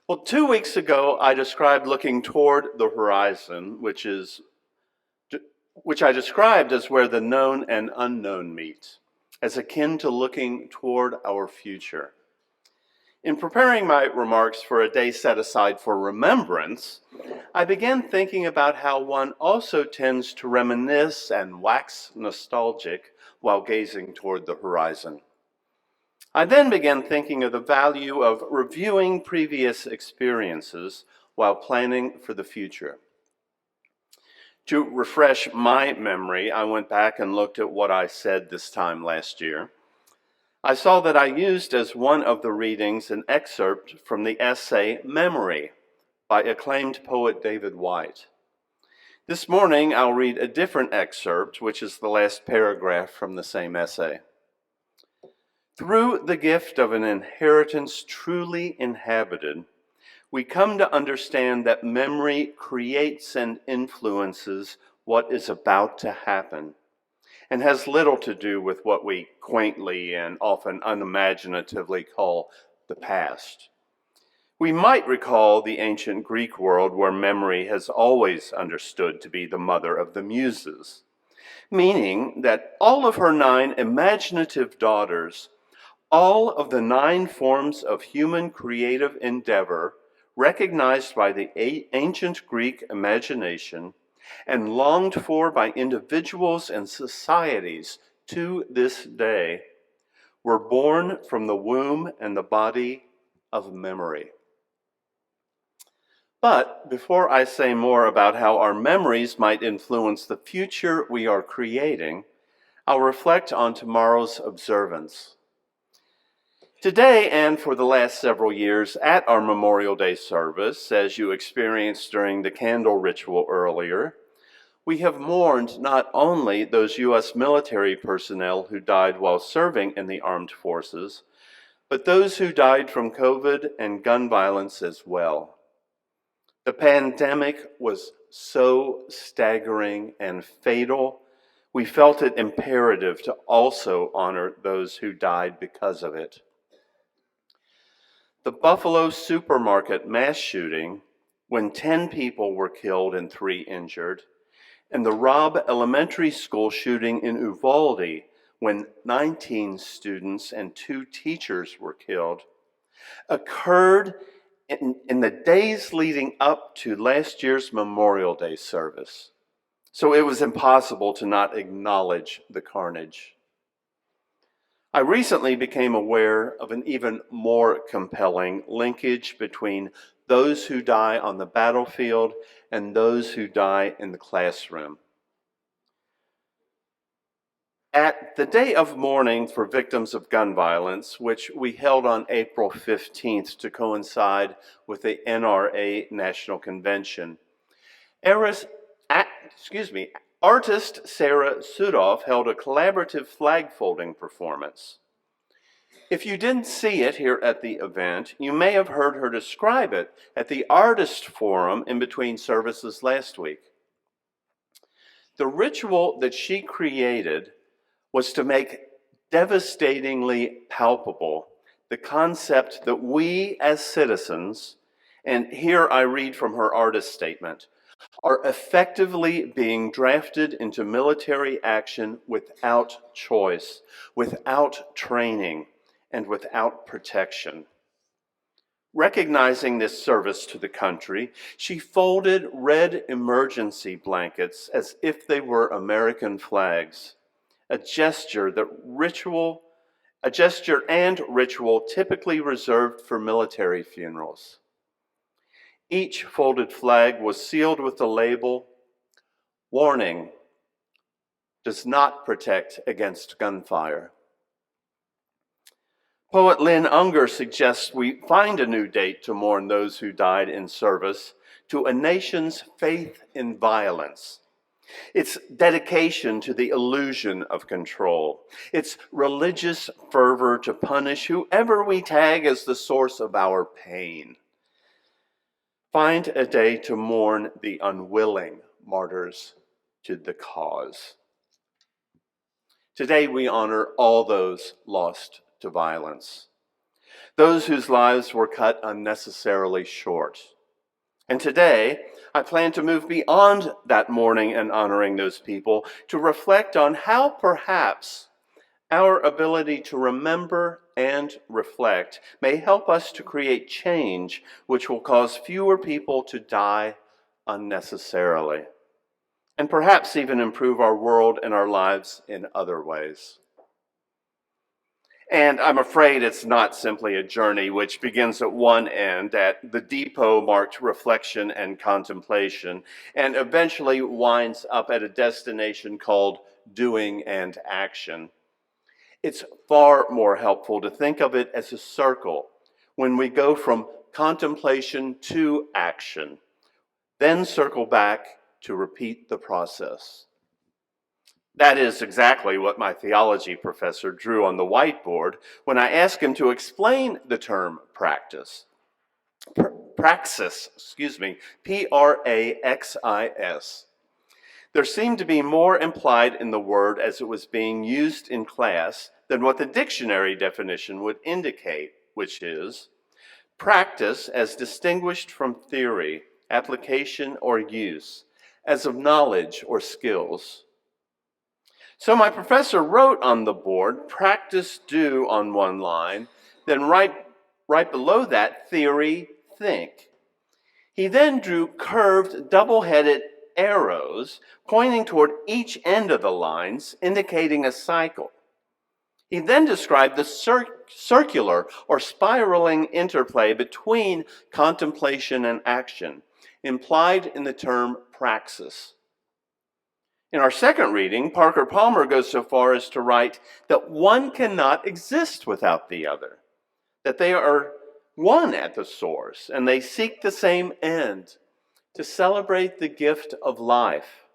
Well, 2 weeks ago, I described looking toward the horizon, which I described as where the known and unknown meet, as akin to looking toward our future. In preparing my remarks for a day set aside for remembrance, I began thinking about how one also tends to reminisce and wax nostalgic while gazing toward the horizon. I then began thinking of the value of reviewing previous experiences while planning for the future. To refresh my memory, I went back and looked at what I said this time last year. I saw that I used as one of the readings an excerpt from the essay Memory by acclaimed poet David Whyte. This morning, I'll read a different excerpt, which is the last paragraph from the same essay. Through the gift of an inheritance truly inhabited, we come to understand that memory creates and influences what is about to happen, and has little to do with what we quaintly and often unimaginatively call the past. We might recall the ancient Greek world where memory has always understood to be the mother of the muses, meaning that all of her 9 imaginative daughters, all of the 9 forms of human creative endeavor recognized by the ancient Greek imagination and longed for by individuals and societies to this day, were born from the womb and the body of memory. But before I say more about how our memories might influence the future we are creating, I'll reflect on tomorrow's observance. Today, and for the last several years, at our Memorial Day service, as you experienced during the candle ritual earlier, we have mourned not only those U.S. military personnel who died while serving in the armed forces, but those who died from COVID and gun violence as well. The pandemic was so staggering and fatal, we felt it imperative to also honor those who died because of it. The Buffalo supermarket mass shooting, when 10 people were killed and 3 injured, and the Robb Elementary School shooting in Uvalde, when 19 students and 2 teachers were killed, occurred in the days leading up to last year's Memorial Day service. So it was impossible to not acknowledge the carnage. I recently became aware of an even more compelling linkage between those who die on the battlefield and those who die in the classroom. At the Day of Mourning for Victims of Gun Violence, which we held on April 15th to coincide with the NRA National Convention, artist Sarah Sudoff held a collaborative flag folding performance. If you didn't see it here at the event, you may have heard her describe it at the Artist Forum in between services last week. The ritual that she created was to make devastatingly palpable the concept that we as citizens, and here I read from her artist statement, are effectively being drafted into military action without choice, without training, and without protection. Recognizing this service to the country, she folded red emergency blankets as if they were American flags, a gesture and ritual typically reserved for military funerals. Each folded flag was sealed with the label, "Warning, does not protect against gunfire." Poet Lynn Unger suggests we find a new date to mourn those who died in service to a nation's faith in violence, its dedication to the illusion of control, its religious fervor to punish whoever we tag as the source of our pain. Find a day to mourn the unwilling martyrs to the cause. Today we honor all those lost to violence. those whose lives were cut unnecessarily short. And today, I plan to move beyond that mourning and honoring those people to reflect on how perhaps our ability to remember and reflect may help us to create change which will cause fewer people to die unnecessarily, and perhaps even improve our world and our lives in other ways. And I'm afraid it's not simply a journey which begins at one end, at the depot marked reflection and contemplation, and eventually winds up at a destination called doing and action. It's far more helpful to think of it as a circle when we go from contemplation to action, then circle back to repeat the process. That is exactly what my theology professor drew on the whiteboard when I asked him to explain the term praxis. Praxis, P-R-A-X-I-S. There seemed to be more implied in the word as it was being used in class than what the dictionary definition would indicate, which is practice as distinguished from theory, application, or use, as of knowledge or skills. So my professor wrote on the board, practice do on one line, then right below that, theory, think. He then drew curved, double-headed arrows pointing toward each end of the lines, indicating a cycle. He then described the circular or spiraling interplay between contemplation and action, implied in the term praxis. In our second reading, Parker Palmer goes so far as to write that one cannot exist without the other, that they are one at the source, and they seek the same end, to celebrate the gift of life.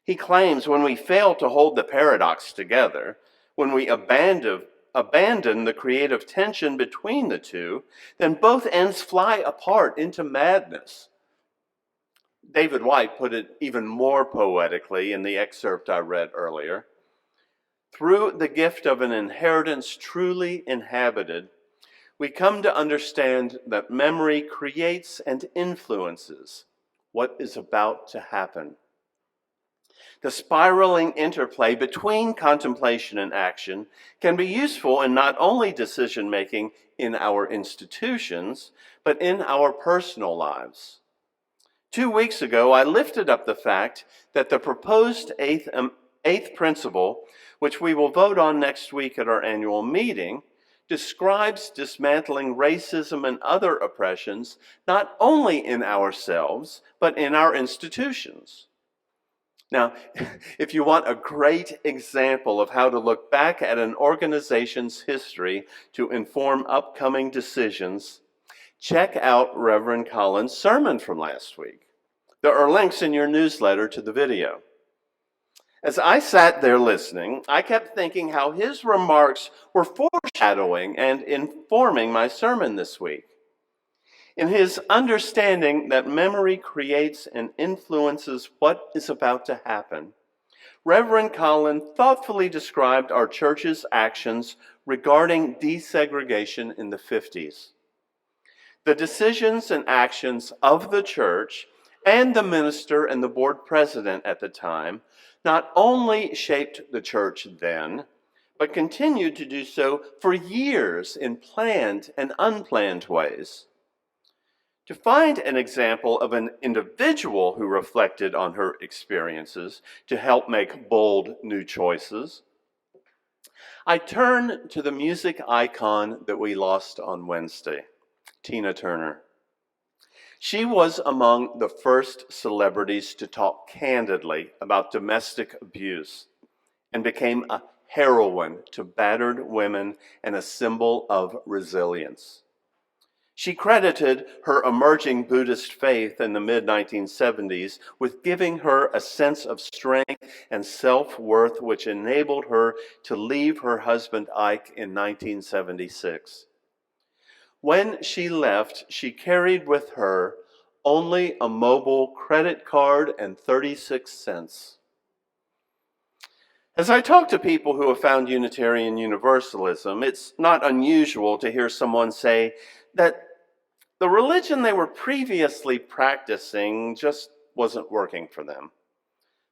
He claims when we fail to hold the paradox together, when we abandon the creative tension between the two, then both ends fly apart into madness. David White put it even more poetically in the excerpt I read earlier. Through the gift of an inheritance truly inhabited, we come to understand that memory creates and influences what is about to happen. The spiraling interplay between contemplation and action can be useful in not only decision-making in our institutions, but in our personal lives. 2 weeks ago, I lifted up the fact that the proposed eighth principle, which we will vote on next week at our annual meeting, describes dismantling racism and other oppressions not only in ourselves, but in our institutions. Now, if you want a great example of how to look back at an organization's history to inform upcoming decisions, check out Reverend Collins' sermon from last week. There are links in your newsletter to the video. As I sat there listening, I kept thinking how his remarks were foreshadowing and informing my sermon this week. In his understanding that memory creates and influences what is about to happen, Reverend Collins thoughtfully described our church's actions regarding desegregation in the 50s. The decisions and actions of the church and the minister and the board president at the time not only shaped the church then, but continued to do so for years in planned and unplanned ways. To find an example of an individual who reflected on her experiences to help make bold new choices, I turn to the music icon that we lost on Wednesday, Tina Turner. She was among the first celebrities to talk candidly about domestic abuse and became a heroine to battered women and a symbol of resilience. She credited her emerging Buddhist faith in the mid-1970s with giving her a sense of strength and self-worth which enabled her to leave her husband Ike in 1976. When she left, she carried with her only a mobile credit card and 36 cents. As I talk to people who have found Unitarian Universalism, it's not unusual to hear someone say that the religion they were previously practicing just wasn't working for them.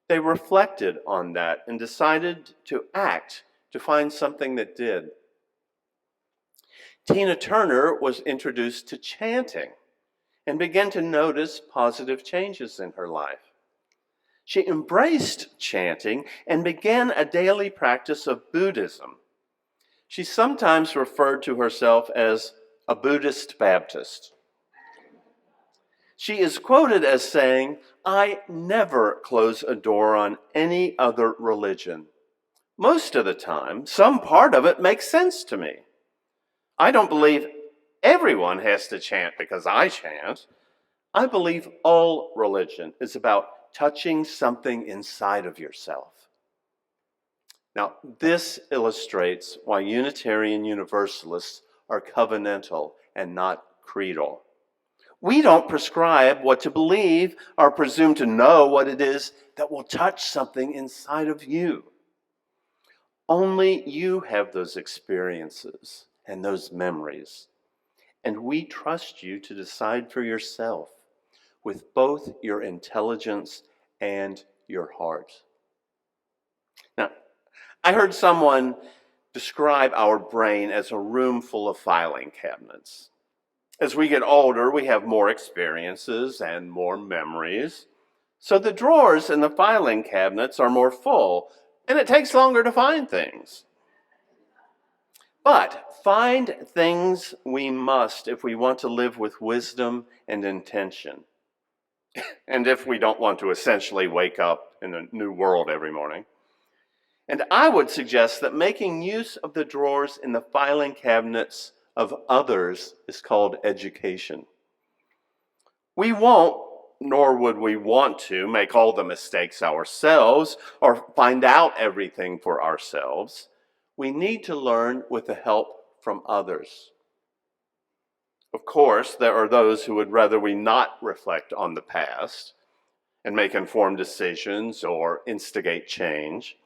They reflected on that and decided to act to find something that did. Tina Turner was introduced to chanting and began to notice positive changes in her life. She embraced chanting and began a daily practice of Buddhism. She sometimes referred to herself as a Buddhist Baptist. She is quoted as saying, "I never close a door on any other religion. Most of the time, some part of it makes sense to me. I don't believe everyone has to chant because I chant. I believe all religion is about touching something inside of yourself." Now, this illustrates why Unitarian Universalists are covenantal and not creedal. We don't prescribe what to believe or presume to know what it is that will touch something inside of you. Only you have those experiences and those memories, and we trust you to decide for yourself with both your intelligence and your heart. Now, I heard someone describe our brain as a room full of filing cabinets. As we get older, we have more experiences and more memories. So the drawers in the filing cabinets are more full, and it takes longer to find things. But find things we must if we want to live with wisdom and intention. And if we don't want to essentially wake up in a new world every morning. And I would suggest that making use of the drawers in the filing cabinets of others is called education. We won't, nor would we want to, make all the mistakes ourselves or find out everything for ourselves. We need to learn with the help from others. Of course, there are those who would rather we not reflect on the past and make informed decisions or instigate change.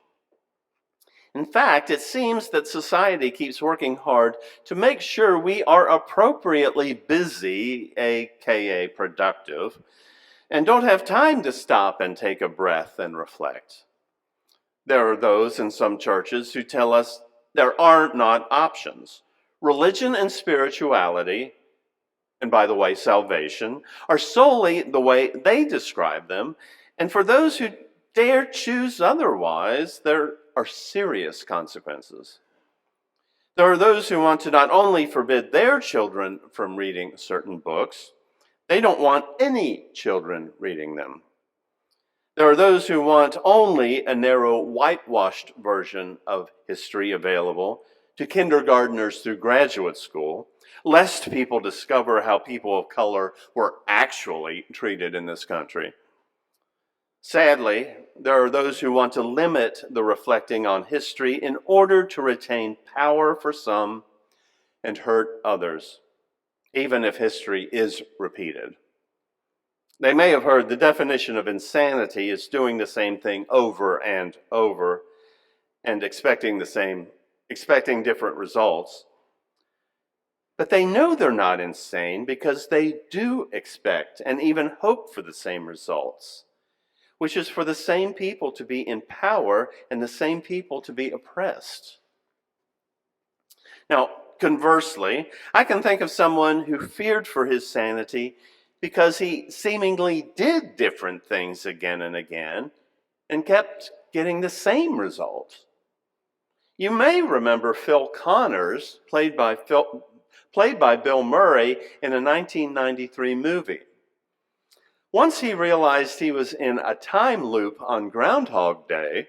In fact, it seems that society keeps working hard to make sure we are appropriately busy, aka productive, and don't have time to stop and take a breath and reflect. There are those in some churches who tell us there are not options. Religion and spirituality, and by the way, salvation, are solely the way they describe them, and for those who dare choose otherwise, there are serious consequences. There are those who want to not only forbid their children from reading certain books, they don't want any children reading them. There are those who want only a narrow, whitewashed version of history available to kindergartners through graduate school, lest people discover how people of color were actually treated in this country. Sadly, there are those who want to limit the reflecting on history in order to retain power for some and hurt others, even if history is repeated. They may have heard the definition of insanity is doing the same thing over and over and expecting different results. But they know they're not insane because they do expect and even hope for the same results, which is for the same people to be in power and the same people to be oppressed. Now, conversely, I can think of someone who feared for his sanity because he seemingly did different things again and again and kept getting the same result. You may remember Phil Connors, played by Bill Murray in a 1993 movie. Once he realized he was in a time loop on Groundhog Day,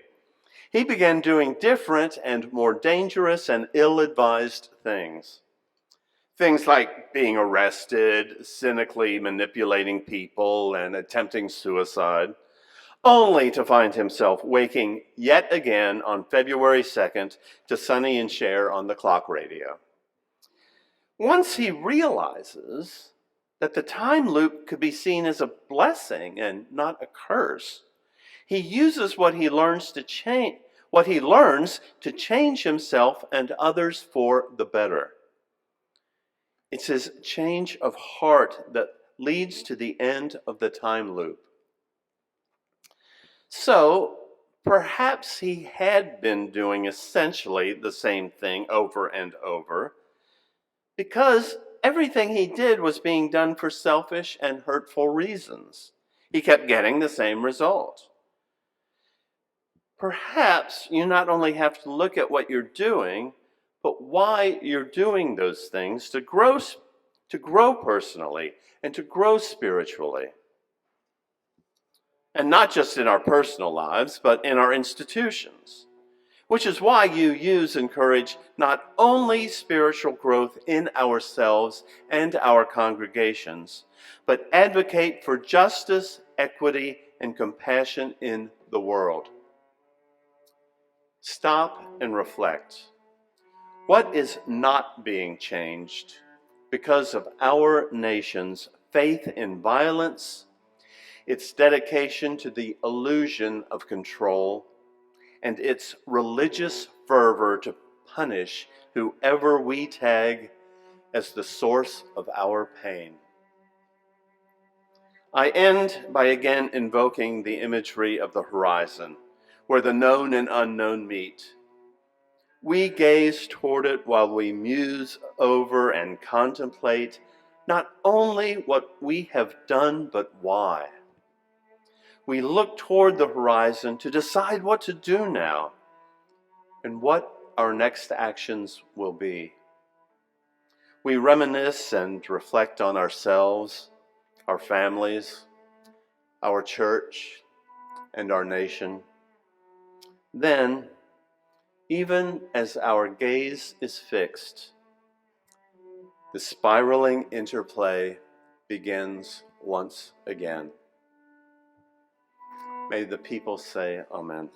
he began doing different and more dangerous and ill-advised things. Things like being arrested, cynically manipulating people, and attempting suicide, only to find himself waking yet again on February 2nd to Sonny and Cher on the clock radio. Once he realizes that the time loop could be seen as a blessing and not a curse, he uses what he learns to change, what he learns to change himself and others for the better. It's his change of heart that leads to the end of the time loop. So, perhaps he had been doing essentially the same thing over and over, because everything he did was being done for selfish and hurtful reasons. He kept getting the same result. Perhaps you not only have to look at what you're doing, but why you're doing those things to grow personally and to grow spiritually. And not just in our personal lives, but in our institutions. Which is why you encourage not only spiritual growth in ourselves and our congregations, but advocate for justice, equity, and compassion in the world. Stop and reflect. What is not being changed because of our nation's faith in violence, its dedication to the illusion of control, and its religious fervor to punish whoever we tag as the source of our pain? I end by again invoking the imagery of the horizon, where the known and unknown meet. We gaze toward it while we muse over and contemplate not only what we have done, but why. We look toward the horizon to decide what to do now and what our next actions will be. We reminisce and reflect on ourselves, our families, our church, and our nation. Then, even as our gaze is fixed, the spiraling interplay begins once again. May the people say amen.